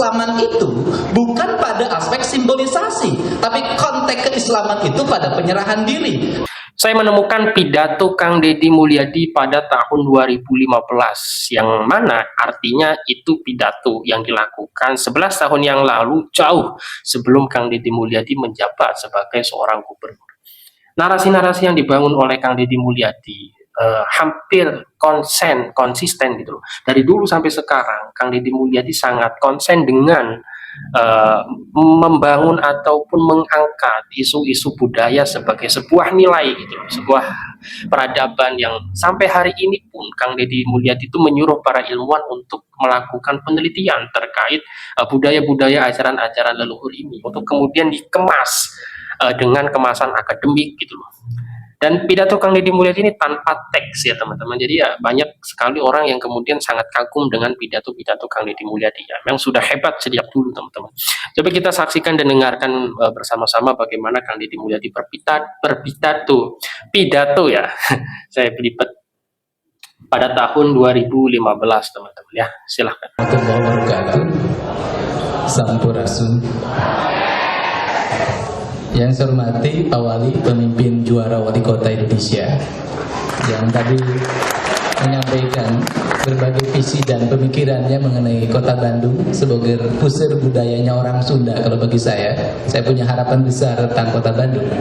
keislaman itu bukan pada aspek simbolisasi, tapi konteks keislaman itu pada penyerahan diri. Saya menemukan pidato Kang Deddy Mulyadi pada tahun 2015, yang mana artinya itu pidato yang dilakukan 11 tahun yang lalu, jauh sebelum Kang Deddy Mulyadi menjabat sebagai seorang gubernur. Narasi-narasi yang dibangun oleh Kang Deddy Mulyadi hampir konsisten gitu loh. Dari dulu sampai sekarang, Kang Deddy Mulyadi sangat konsen dengan membangun ataupun mengangkat isu-isu budaya sebagai sebuah nilai gitu loh, sebuah peradaban yang sampai hari ini pun Kang Deddy Mulyadi itu menyuruh para ilmuwan untuk melakukan penelitian terkait budaya-budaya, ajaran-ajaran leluhur ini untuk kemudian dikemas dengan kemasan akademik gitu loh. Dan pidato Kang Deddy Mulyadi ini tanpa teks ya teman-teman. Jadi ya banyak sekali orang yang kemudian sangat kagum dengan pidato-pidato Kang Deddy Mulyadi ya. Memang sudah hebat sejak dulu teman-teman. Coba kita saksikan dan dengarkan bersama-sama bagaimana Kang Deddy Mulyadi pidato ya. Saya belibet pada tahun 2015 teman-teman ya. Silahkan. Sampurasun. Yang saya hormati Pak Wali, pemimpin juara wali kota Indonesia, yang tadi menyampaikan berbagai visi dan pemikirannya mengenai kota Bandung sebagai pusat budayanya orang Sunda. Kalau bagi saya punya harapan besar tentang kota Bandung.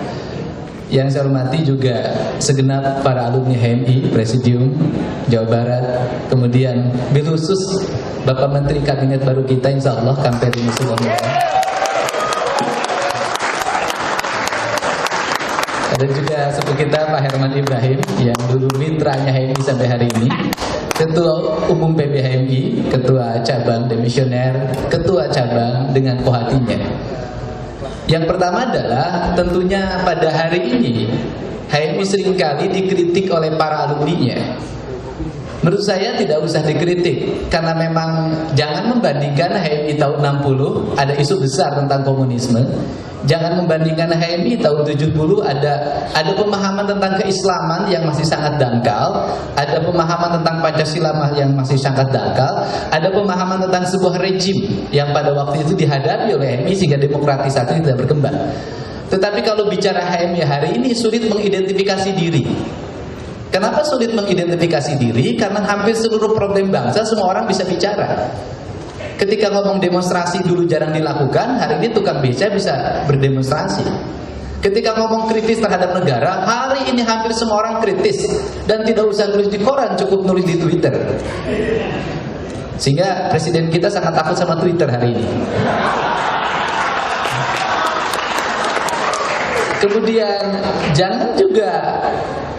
Yang saya hormati juga segenap para alumni HMI, Presidium Jawa Barat, kemudian bil khusus Bapak Menteri Kabinet baru kita, insya Allah Kang Ferry Sulaiman. Ada juga sepupu kita Pak Herman Ibrahim yang dulu mitranya HMI sampai hari ini, Ketua Umum PB HMI, Ketua Cabang Demisioner, Ketua Cabang dengan kohatinya. Yang pertama adalah tentunya pada hari ini HMI seringkali dikritik oleh para alumninya. Menurut saya tidak usah dikritik, karena memang jangan membandingkan HMI tahun 60 ada isu besar tentang komunisme. Jangan membandingkan HMI tahun 70 ada pemahaman tentang keislaman yang masih sangat dangkal, ada pemahaman tentang Pancasila yang masih sangat dangkal, ada pemahaman tentang sebuah rejim yang pada waktu itu dihadapi oleh HMI sehingga demokratisasi tidak berkembang. Tetapi kalau bicara HMI hari ini sulit mengidentifikasi diri. Kenapa sulit mengidentifikasi diri? Karena hampir seluruh problem bangsa semua orang bisa bicara. Ketika ngomong demonstrasi dulu jarang dilakukan, hari ini tukang beca bisa berdemonstrasi. Ketika ngomong kritis terhadap negara, hari ini hampir semua orang kritis. Dan tidak usah nulis di koran, cukup nulis di Twitter. Sehingga presiden kita sangat takut sama Twitter hari ini. Kemudian jangan juga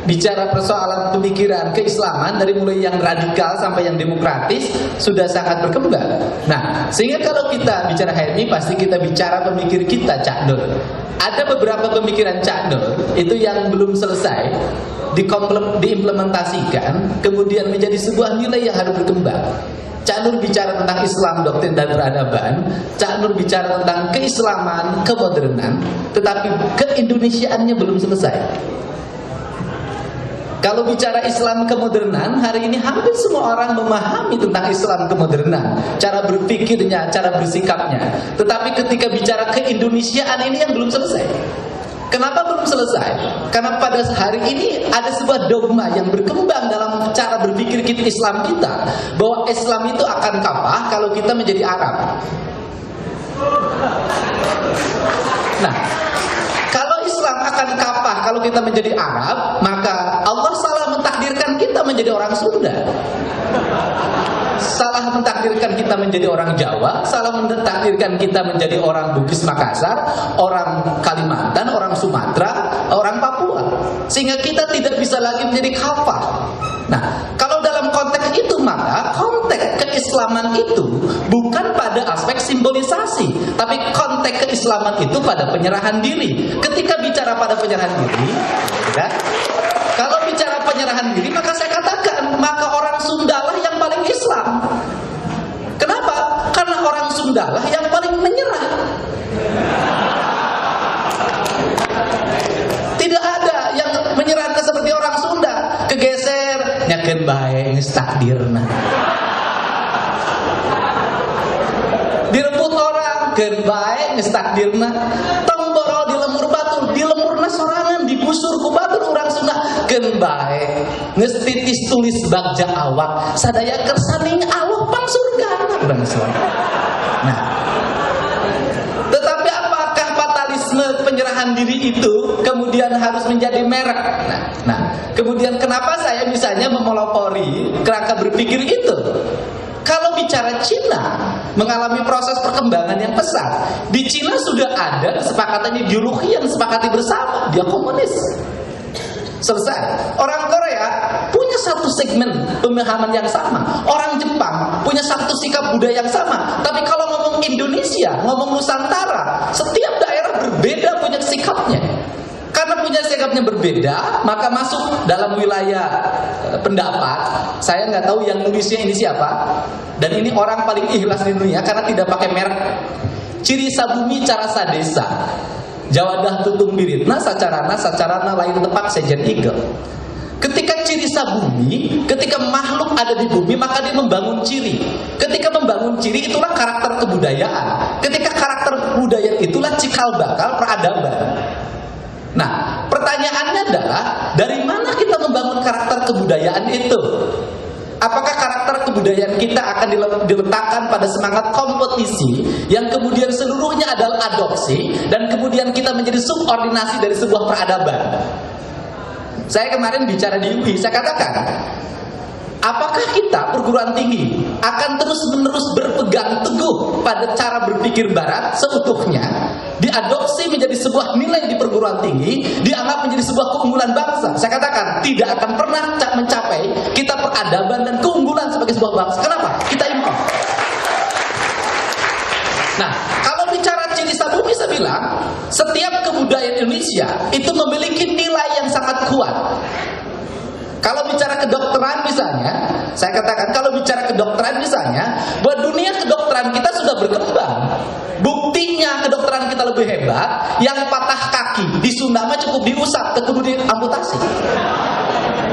bicara persoalan pemikiran keislaman dari mulai yang radikal sampai yang demokratis sudah sangat berkembang. Nah, sehingga kalau kita bicara HMI pasti kita bicara pemikir kita Cak Nur. Ada beberapa pemikiran Cak Nur itu yang belum selesai diimplementasikan, kemudian menjadi sebuah nilai yang harus berkembang. Cak Nur bicara tentang Islam, doktrin dan peradaban. Cak Nur bicara tentang keislaman, kemodernan, tetapi keindonesiaannya belum selesai. Kalau bicara Islam kemodernan, hari ini hampir semua orang memahami tentang Islam kemodernan, cara berpikirnya, cara bersikapnya. Tetapi ketika bicara keindonesiaan ini yang belum selesai. Kenapa belum selesai? Karena pada hari ini ada sebuah dogma yang berkembang dalam cara berpikir kita Islam kita, bahwa Islam itu akan kapah kalau kita menjadi Arab. Nah, kalau Islam akan kapah kalau kita menjadi Arab, maka Allah salah mentakdirkan kita menjadi orang Sunda. Salah mentakdirkan kita menjadi orang Jawa, salah mentakdirkan kita menjadi orang Bugis Makassar, orang Kalimantan, orang Sumatera, orang Papua. Sehingga kita tidak bisa lagi menjadi kafah. Nah, kalau dalam konteks itu maka konteks keislaman itu bukan pada aspek simbolisasi, tapi konteks keislaman itu pada penyerahan diri. Ketika bicara pada penyerahan diri, ya, kalau bicara penyerahan diri maka saya katakan maka orang Sundalah yang paling Islam. Kenapa? Karena orang Sundalah yang paling menyerah. Tidak ada yang menyerah seperti orang Sunda, kegeser nyakeun bae geus takdirna. Direbut ken bae geus takdirna tong borol di lemur batu, di lemurna sorangan digusur ku batur urang Sunda ken bae geus titis tulis bagja awak sadaya kersaning Allah pang surgana urang Sunda. Nah, tetapi apakah fatalisme penyerahan diri itu kemudian harus menjadi merek? Nah, kemudian kenapa saya misalnya memelopori kerangka berpikir itu? Kalau bicara Cina mengalami proses perkembangan yang pesat, di Cina sudah ada kesepakatan ideologi yang disepakati bersama, dia komunis. Selesai. Orang Korea punya satu segmen pemahaman yang sama. Orang Jepang punya satu sikap budaya yang sama. Tapi kalau ngomong Indonesia, ngomong Nusantara, setiap daerah berbeda punya sikapnya. Karena punya sikapnya berbeda, maka masuk dalam wilayah pendapat. Saya nggak tahu yang nulisnya ini siapa. Dan ini orang paling ikhlas di dunia karena tidak pakai merek. Ciri sabumi cara sadesa. Jawadah tutung biritna sacarana lain tepak sejen igel. Ketika ciri sabumi, ketika makhluk ada di bumi maka dia membangun ciri. Ketika membangun ciri itulah karakter kebudayaan. Ketika karakter kebudayaan itulah cikal bakal peradaban. Nah, pertanyaannya adalah dari mana kita membangun karakter kebudayaan itu? Apakah karakter kebudayaan kita akan diletakkan pada semangat kompetisi yang kemudian seluruhnya adalah adopsi dan kemudian kita menjadi subordinasi dari sebuah peradaban? Saya kemarin bicara di UI, saya katakan, apakah kita perguruan tinggi akan terus-menerus berpegang teguh pada cara berpikir barat seutuhnya, diadopsi menjadi sebuah nilai di perguruan tinggi, dianggap menjadi sebuah keunggulan bangsa? Saya katakan tidak akan pernah mencapai kita peradaban dan keunggulan sebagai sebuah bangsa. Kenapa? Kita impor. Nah, kalau bicara ciri sabumi, saya bilang setiap kebudayaan Indonesia itu memiliki nilai yang sangat kuat. Kalau bicara kedokteran misalnya, saya katakan kalau bicara kedokteran misalnya, bahwa dunia kedokteran kita sudah berkembang. Buktinya kedokteran kita lebih hebat. Yang patah kaki di Sunda mah cukup diusap, kudu diamputasi.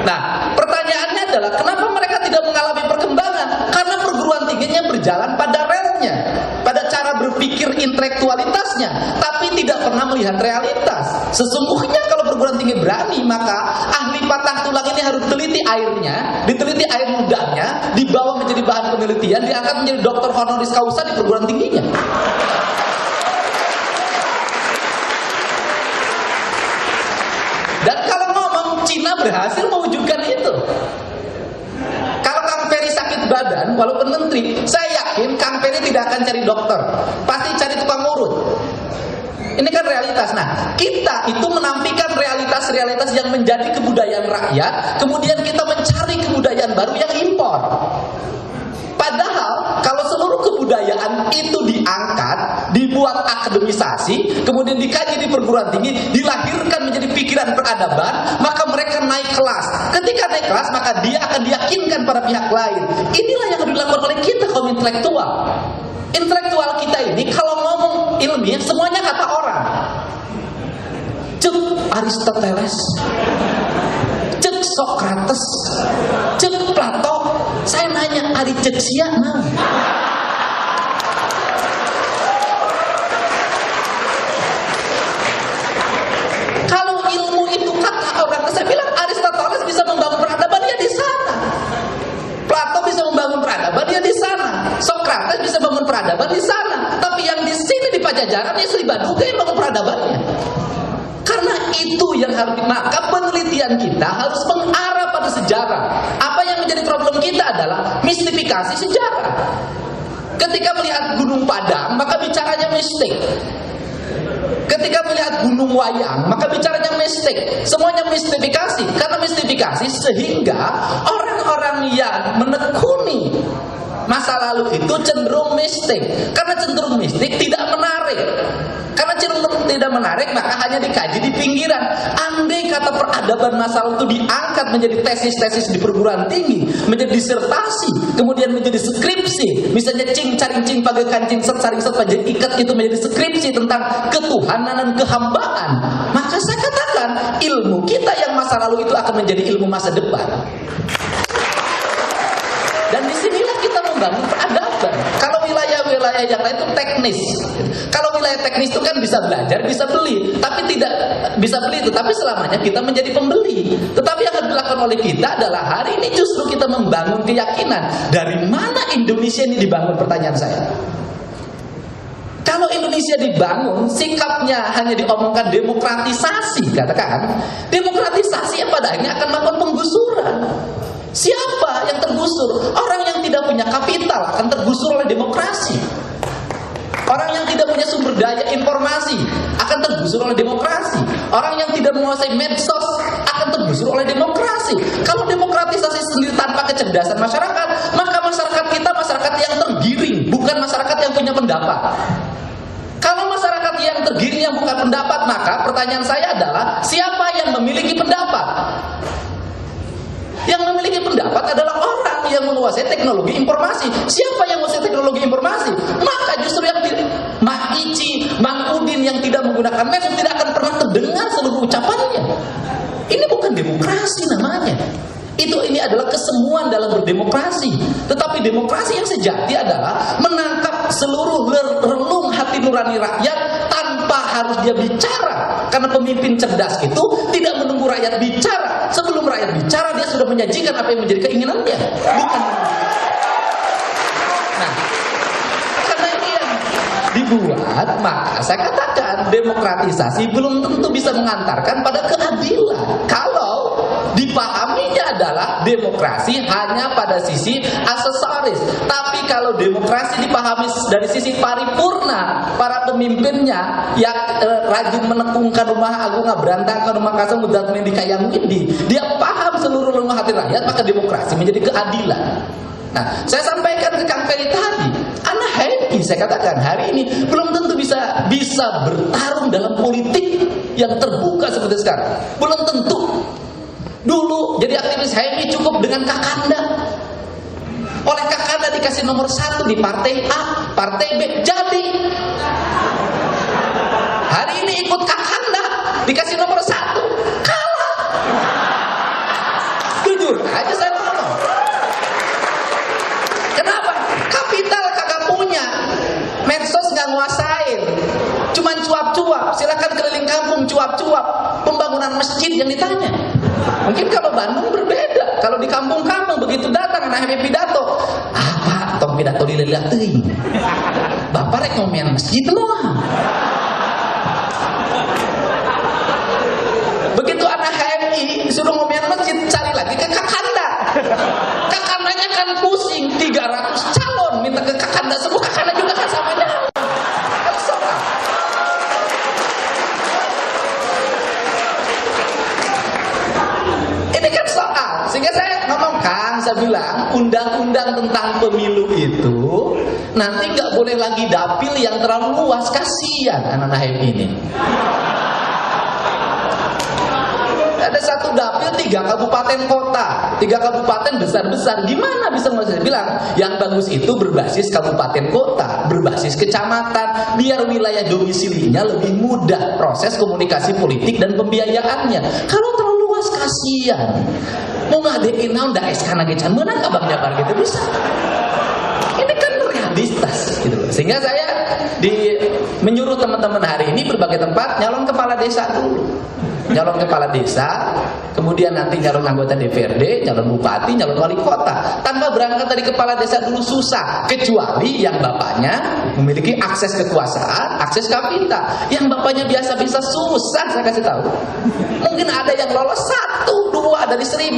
Nah, pertanyaannya adalah kenapa mereka tidak mengalami perkembangan? Karena perguruan tingginya berjalan pada relnya, pada cara berpikir intelektualitasnya, tapi tidak pernah melihat realitas. Sesungguhnya kalau perguruan tinggi berani, maka ahli patah tulang ini harus teliti airnya, diteliti air ludahnya, dibawa menjadi bahan penelitian, diangkat menjadi dokter honoris causa di perguruan tingginya. Dan kalau ngomong Cina berhasil mewujudkan itu. Kalau Kang Ferry sakit badan, walaupun menteri, saya yakin Kang Ferry tidak akan cari dokter, pasti cari tukang urut. Ini kan realitas. Nah, kita itu menampilkan realitas-realitas yang menjadi kebudayaan rakyat, kemudian kita mencari kebudayaan baru yang impor. Padahal kalau seluruh kebudayaan itu diangkat, dibuat akademisasi, kemudian dikaji di perguruan tinggi, dilahirkan menjadi pikiran peradaban, maka mereka naik kelas. Ketika naik kelas, maka dia akan diyakinkan pada pihak lain. Inilah yang harus dilakukan oleh kita kaum intelektual. Intelektual kita ini kalau ngomong ilmiah semuanya kata orang. Cek Aristoteles, cek Socrates, cek Plato. Saya nanya, ari cek sia nah. Kalau ilmu itu kata orang, saya bilang Aristoteles bisa membangun peradaban ya di sana. Plato bisa membangun peradaban ya di sana. Socrates bisa membangun peradaban di sana. Tapi yang di sini di Pajajaran ya Sri Baduga yang membangun peradabannya. Karena itu yang harus, maka penelitian kita harus mengarah pada sejarah. Apa yang menjadi problem kita adalah mistifikasi sejarah. Ketika melihat Gunung Padang, maka bicaranya mistik. Ketika melihat Gunung Wayang, maka bicaranya mistik. Semuanya mistifikasi. Karena mistifikasi sehingga orang-orang yang menekuni masa lalu itu cenderung mistik. Karena cenderung mistik tidak menarik. Karena cenderung tidak menarik, maka hanya dikaji di pinggiran. Andai kata peradaban masa lalu itu diangkat menjadi tesis-tesis di perguruan tinggi, menjadi disertasi, kemudian menjadi skripsi. Misalnya cing caring cing pakai kancing set saring set pakai ikat, itu menjadi skripsi tentang ketuhanan dan kehambaan. Maka saya katakan ilmu kita yang masa lalu itu akan menjadi ilmu masa depan. Dan disinilah kita membangun peradaban. Kalau wilayah wilayah yang lain itu teknis. Kalau wilayah teknis itu kan bisa belajar, bisa beli, tapi tidak bisa beli itu, tapi selamanya kita menjadi pembeli. Tetapi yang harus dilakukan oleh kita adalah hari ini justru kita membangun keyakinan. Dari mana Indonesia ini dibangun, pertanyaan saya. Kalau Indonesia dibangun, sikapnya hanya diomongkan demokratisasi, katakan demokratisasi yang pada akhirnya akan melakukan penggusuran. Siapa yang tergusur? Orang yang tidak punya kapital akan tergusur oleh demokrasi. Orang yang tidak punya sumber daya informasi akan tergusur oleh demokrasi. Orang yang tidak menguasai medsos akan tergusur oleh demokrasi. Kalau demokratisasi sendiri tanpa kecerdasan masyarakat, maka masyarakat kita masyarakat yang tergiring, bukan masyarakat yang punya pendapat. Kalau masyarakat yang tergiring yang bukan pendapat, maka pertanyaan saya adalah siapa yang memiliki pendapat? Yang memiliki pendapat adalah orang yang menguasai teknologi informasi. Siapa yang menguasai teknologi informasi? Maka justru yang Mak Ici, Mang Udin yang tidak menggunakan medsos tidak akan pernah terdengar seluruh ucapannya. Ini bukan demokrasi namanya. Ini adalah kesemuan dalam berdemokrasi. Tetapi demokrasi yang sejati adalah menangkap seluruh relung hati nurani rakyat tanpa harus dia bicara. Karena pemimpin cerdas itu tidak menunggu rakyat bicara. Sebelum rakyat bicara, dia sudah menyajikan apa yang menjadi keinginannya. Bukan. Nah, karena ini yang dibuat, maka saya katakan demokratisasi belum tentu bisa mengantarkan pada keadilan. Kalau dipahaminya adalah demokrasi hanya pada sisi aksesoris. Tapi kalau demokrasi dipahami dari sisi paripurna, para pemimpinnya yang rajin menekungkan rumah agung berantakan rumah kasar mudat mendika yang ini, dia paham seluruh rumah hati rakyat, maka demokrasi menjadi keadilan. Nah, saya sampaikan ke Kang Ferry tadi, anak happy, saya katakan hari ini belum tentu bisa bertarung dalam politik yang terbuka seperti sekarang. Belum tentu. Dulu jadi aktivis HMI cukup dengan Kakanda. Oleh Kakanda dikasih nomor 1 di partai A, partai B, jadi. Hari ini ikut Kakanda dikasih nomor 1, kalah. Jujur aja saya ngomong. Kenapa? Kapital kagak punya, medsos nggak nguasain, cuman cuap-cuap. Silakan keliling kampung cuap-cuap. Pembangunan masjid yang ditanya. Mungkin kalau Bandung berbeda. Kalau di kampung-kampung begitu datang anak happy pidato, apa tong pidato dilihat teuing. Bapak rek ngomean masjid doang. Begitu anak HMI suruh ngomean masjid, cari lagi ke Kakanda. Kakandanya kan pusing, 300 calon minta ke Kakanda semua, Kakanda juga kan sama aja. Ini kan soal, sehingga saya ngomong Kang, saya bilang undang-undang tentang pemilu itu nanti nggak boleh lagi dapil yang terlalu luas, kasihan anak-anak HMI ini. Ada satu dapil 3 kabupaten kota, 3 kabupaten besar-besar. Gimana bisa saya bilang? Yang bagus itu berbasis kabupaten kota, berbasis kecamatan, biar wilayah domisilinya lebih mudah proses komunikasi politik dan pembiayaannya. Kalau terlalu luas, kasihan. Mau ngadein naon da SK nagecan meunang ka Bang Japar gitu bisa. Ini kan realistis gitu. Sehingga saya menyuruh teman-teman hari ini berbagai tempat nyalon kepala desa dulu. Nyalon kepala desa, kemudian nanti nyalon anggota DPRD, nyalon bupati, nyalon wali kota. Tanpa berangkat dari kepala desa dulu susah, kecuali yang bapaknya memiliki akses kekuasaan, akses kapital. Yang bapaknya biasa-biasa susah, saya kasih tahu. Mungkin ada yang lolos 1, 2 dari 1000.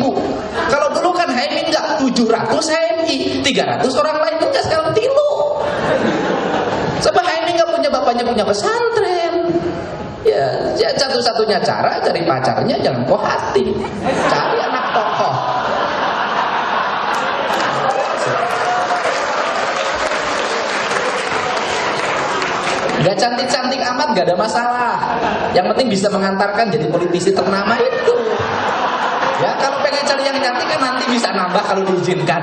Kalau dulu kan HMI enggak, 700 HMI, 300 orang lain enggak, sekarang 3. Sebab HMI enggak punya bapaknya punya pesantren. Ya, satu-satunya cara cari pacarnya jangan kok hati, cari anak tokoh. Gak cantik-cantik amat gak ada masalah. Yang penting bisa mengantarkan jadi politisi ternama itu. Ya kalau pengen cari yang cantik kan nanti bisa nambah kalau diizinkan.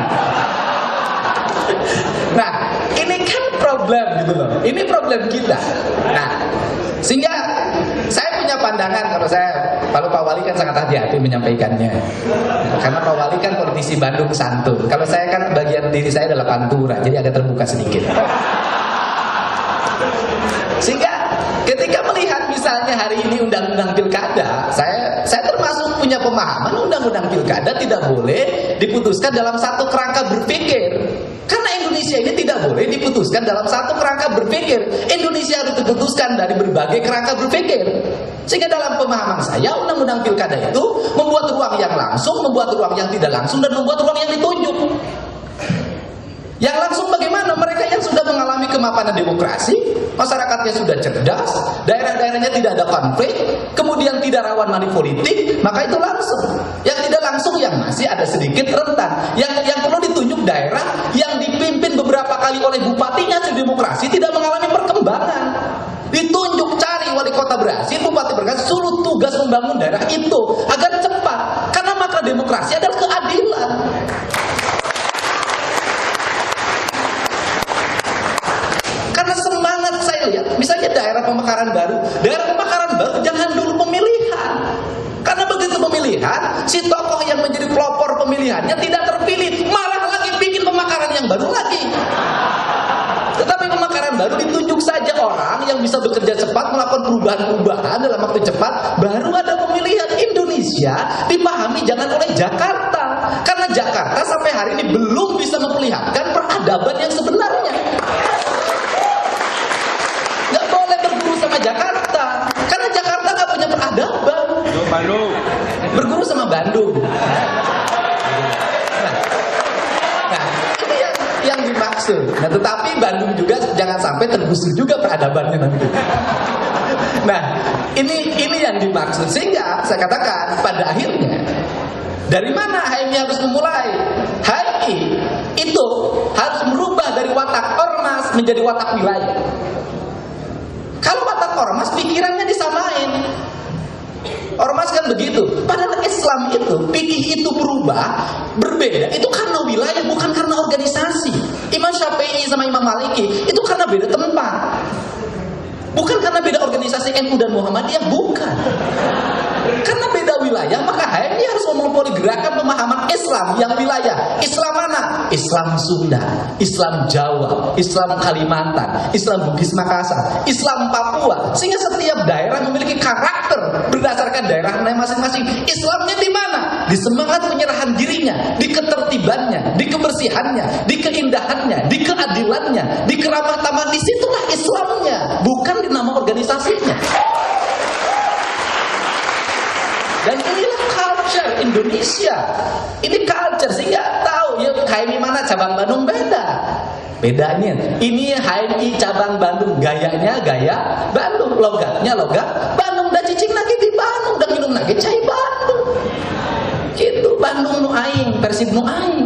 Nah ini kan problem gitu loh. Ini problem kita. Nah sehingga saya punya pandangan, kalau Pak Wali kan sangat hati-hati menyampaikannya. Karena Pak Wali kan politisi Bandung santun. Kalau saya kan bagian diri saya adalah pantura, jadi agak terbuka sedikit. Sehingga ketika melihat misalnya hari ini undang-undang pilkada, saya termasuk punya pemahaman undang-undang pilkada tidak boleh diputuskan dalam satu kerangka berpikir. Karena Indonesia ini tidak boleh diputuskan dalam satu kerangka berpikir. Indonesia harus diputuskan dari berbagai kerangka berpikir. Sehingga dalam pemahaman saya, undang-undang pilkada itu membuat ruang yang langsung, membuat ruang yang tidak langsung, dan membuat ruang yang ditunjuk. Yang langsung bagaimana? Mereka yang sudah mengalami kemapanan demokrasi, masyarakatnya sudah cerdas, daerah-daerahnya tidak ada konflik, kemudian tidak rawan money politik, maka itu langsung. Yang tidak langsung yang masih ada sedikit rentan. Yang perlu ditunjuk daerah yang dipimpin beberapa kali oleh bupatinya sedemokrasi tidak mengalami perkembangan. Ditunjuk cari wali kota berhasil, bupati berhasil, suruh tugas membangun daerah itu agar cepat. Karena makna demokrasi adalah keadilan. Karena semangat saya lihat, misalnya daerah pemekaran baru jangan dulu pemilihan. Karena begitu pemilihan, si tokoh yang menjadi pelopor pemilihannya tidak terpilih, malah lagi bikin pemekaran yang baru lagi. Tetapi pemekaran baru ditunjuk saja orang yang bisa bekerja cepat, melakukan perubahan-perubahan dalam waktu cepat, baru ada pemilihan. Indonesia dipahami jangan oleh Jakarta, karena Jakarta sampai hari ini belum bisa memperlihatkan peradaban yang sebenarnya. Nggak boleh berguru sama Jakarta, karena Jakarta nggak punya peradaban. Berguru sama Bandung. Nah, ini yang dimaksud. Nah, tetapi Bandung juga jangan sampai tergusur juga peradabannya nanti. Nah, ini yang dimaksud. Sehingga saya katakan pada akhirnya, dari mana HMI harus memulai? HMI itu harus merubah dari watak ormas menjadi watak wilayah. Kalau watak ormas pikirannya disamain. Ormas kan begitu. Padahal Islam itu, fikih itu berubah, berbeda. Itu karena wilayah, bukan karena organisasi. Imam Syafi'i sama Imam Maliki itu karena beda tempat. Bukan karena beda organisasi NU dan Muhammadiyah, bukan. Karena beda wilayah, maka HMI harus memonopoli gerakan pemahaman Islam yang wilayah. Islam mana? Islam Sunda, Islam Jawa, Islam Kalimantan, Islam Bugis Makassar, Islam Papua. Sehingga setiap daerah memiliki karakter berdasarkan daerahnya masing-masing. Islamnya di mana? Di semangat penyerahan dirinya, di ketertibannya, di kebersihannya, di keindahannya, di keadilannya, di keramah tamahan. Disitulah Islamnya, bukan di nama organisasinya. Dan inilah culture Indonesia. Ini culture, sehingga tahu ya HMI mana cabang Bandung beda. Bedanya, ini HMI cabang Bandung, gayanya gaya Bandung, logatnya logat Bandung, dan cicing lagi di Bandung, dan minum lagi cai Bandung. Gitu, Bandung nu aing, Persib nu aing.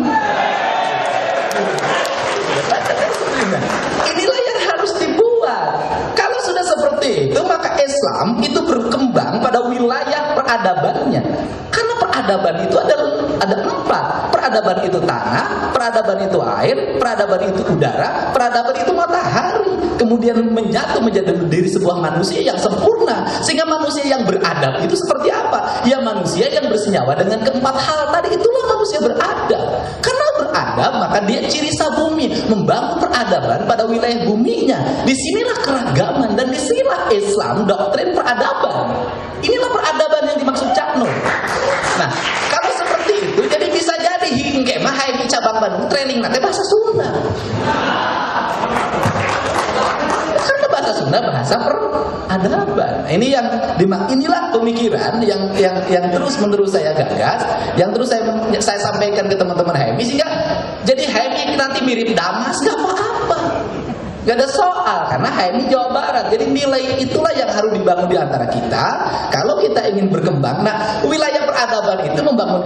Inilah yang harus dibuat. Kalau sudah seperti itu, maka Islam itu berkembang pada wilayah peradabannya. Karena peradaban itu ada empat. Peradaban itu tanah, peradaban itu air, peradaban itu udara, peradaban itu matahari. Kemudian menyatu menjadi diri sebuah manusia yang sempurna. Sehingga manusia yang beradab itu seperti apa? Ya manusia yang bersenyawa dengan keempat hal tadi. Itulah manusia beradab. Karena beradab, maka dia ciri sabumi, membangun peradaban pada wilayah buminya. Disinilah keragaman, dan disinilah Islam, doktrin peradaban. Inilah peradaban yang dimaksud Cak Nur. Nah, kalau seperti itu, jadi bisa jadi hingga mah HMI cabang Bandung training nanti bahasa Sunda. Karena bahasa Sunda bahasa peradaban. Ini yang inilah pemikiran yang terus menerus saya gagas, yang terus saya sampaikan ke teman-teman HMI, sehingga jadi HMI nanti mirip Damas, nggak apa-apa. Gak ada soal, karena HMI Jawa Barat. Jadi nilai itulah yang harus dibangun di antara kita kalau kita ingin berkembang. Nah, wilayah peradaban itu membangun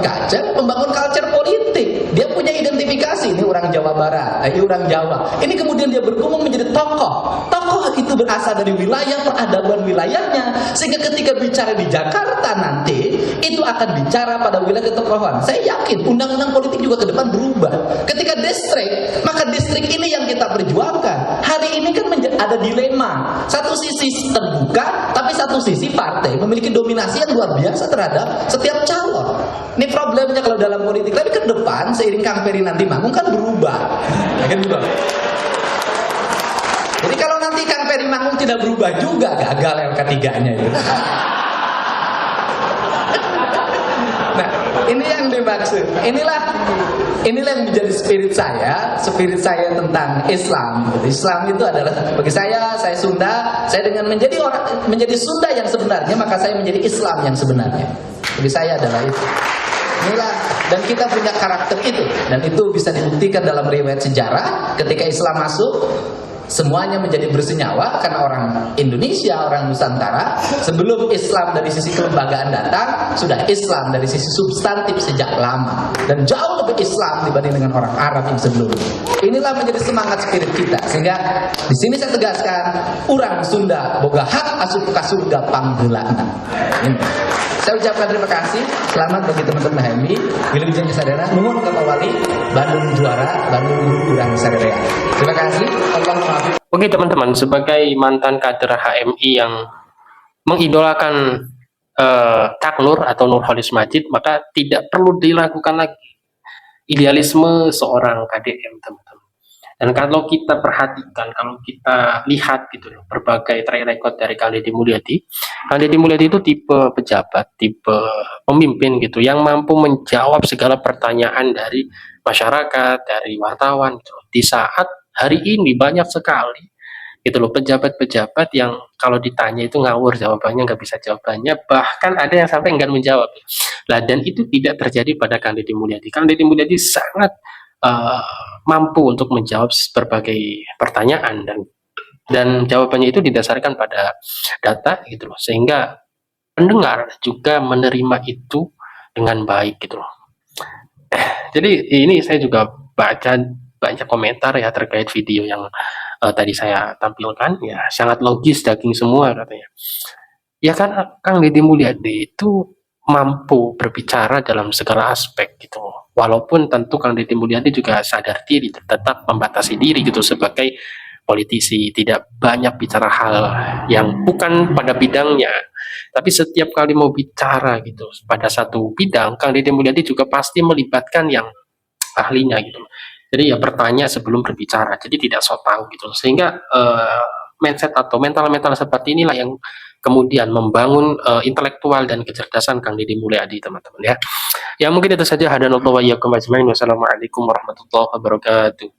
culture politik. Dia punya identifikasi, ini orang Jawa Barat, ini orang Jawa. Ini kemudian dia berkembang menjadi tokoh. Tokoh itu berasal dari wilayah peradaban wilayahnya. Sehingga ketika bicara di Jakarta nanti, itu akan bicara pada wilayah ketokohan. Saya yakin undang-undang politik juga ke depan berubah. Ketika distrik, maka distrik ini yang kita perjuangkan. Hari ini kan ada dilema. Satu sisi terbuka, tapi satu sisi partai memiliki dominasi yang luar biasa terhadap setiap calon. Ini problemnya kalau dalam politik. Tapi ke depan, seiring Kang Peri nanti manggung kan berubah. Ya kan, Bro? Jadi kalau nanti nanti Kang Peri Mangung tidak berubah juga, gagal LK3-nya itu. Nah, ini yang dimaksud. Inilah yang menjadi spirit saya tentang Islam. Islam itu adalah bagi saya Sunda, saya dengan menjadi Sunda yang sebenarnya, maka saya menjadi Islam yang sebenarnya. Bagi saya adalah itu. Inilah, dan kita punya karakter itu, dan itu bisa dibuktikan dalam riwayat sejarah. Ketika Islam masuk, semuanya menjadi bersenyawa karena orang Indonesia, orang Nusantara, sebelum Islam dari sisi kelembagaan datang, sudah Islam dari sisi substantif sejak lama, dan jauh lebih Islam dibanding dengan orang Arab yang sebelumnya. Inilah menjadi semangat spirit kita, sehingga di sini saya tegaskan, orang Sunda boga hak asup ka surga panggeulana. Saya ucapkan terima kasih, selamat bagi teman-teman HMI, wilujeng sadana, nuhun ka Wali, Bandung juara, Bandung guru urang sadaya. Terima kasih, Allah. Oke teman-teman, sebagai mantan kader HMI yang mengidolakan Kak Nur atau Nurholis Majid, maka tidak perlu dilakukan lagi idealisme seorang KDM, teman-teman. Dan kalau kita perhatikan, kalau kita lihat gitu loh, berbagai track record dari Kang Deddy Mulyadi itu tipe pejabat, tipe pemimpin gitu, yang mampu menjawab segala pertanyaan dari masyarakat, dari wartawan gitu. Di saat hari ini banyak sekali gitu loh pejabat-pejabat yang kalau ditanya itu ngawur jawabannya, nggak bisa jawabannya, bahkan ada yang sampai enggan menjawab. Lah, dan itu tidak terjadi pada Kang Deddy Mulyadi. Kang Deddy Mulyadi sangat mampu untuk menjawab berbagai pertanyaan, dan jawabannya itu didasarkan pada data gitu loh, sehingga pendengar juga menerima itu dengan baik gitu loh. Jadi ini saya juga baca banyak komentar ya terkait video yang tadi saya tampilkan, ya sangat logis, daging semua katanya. Ya kan Kang Deddy Mulyadi itu mampu berbicara dalam segala aspek gitu. Walaupun tentu Kang Deddy Mulyadi juga sadar diri, tetap membatasi diri gitu sebagai politisi, tidak banyak bicara hal yang bukan pada bidangnya. Tapi setiap kali mau bicara gitu pada satu bidang, Kang Deddy Mulyadi juga pasti melibatkan yang ahlinya gitu. Jadi ya bertanya sebelum berbicara, jadi tidak so tahu gitu. Sehingga mindset atau mental-mental seperti inilah yang kemudian membangun intelektual dan kecerdasan Kang Deddy Mulyadi, teman-teman ya. Ya mungkin itu saja, hadanallahu wa iyyakum ajmain. Wassalamualaikum warahmatullahi wabarakatuh.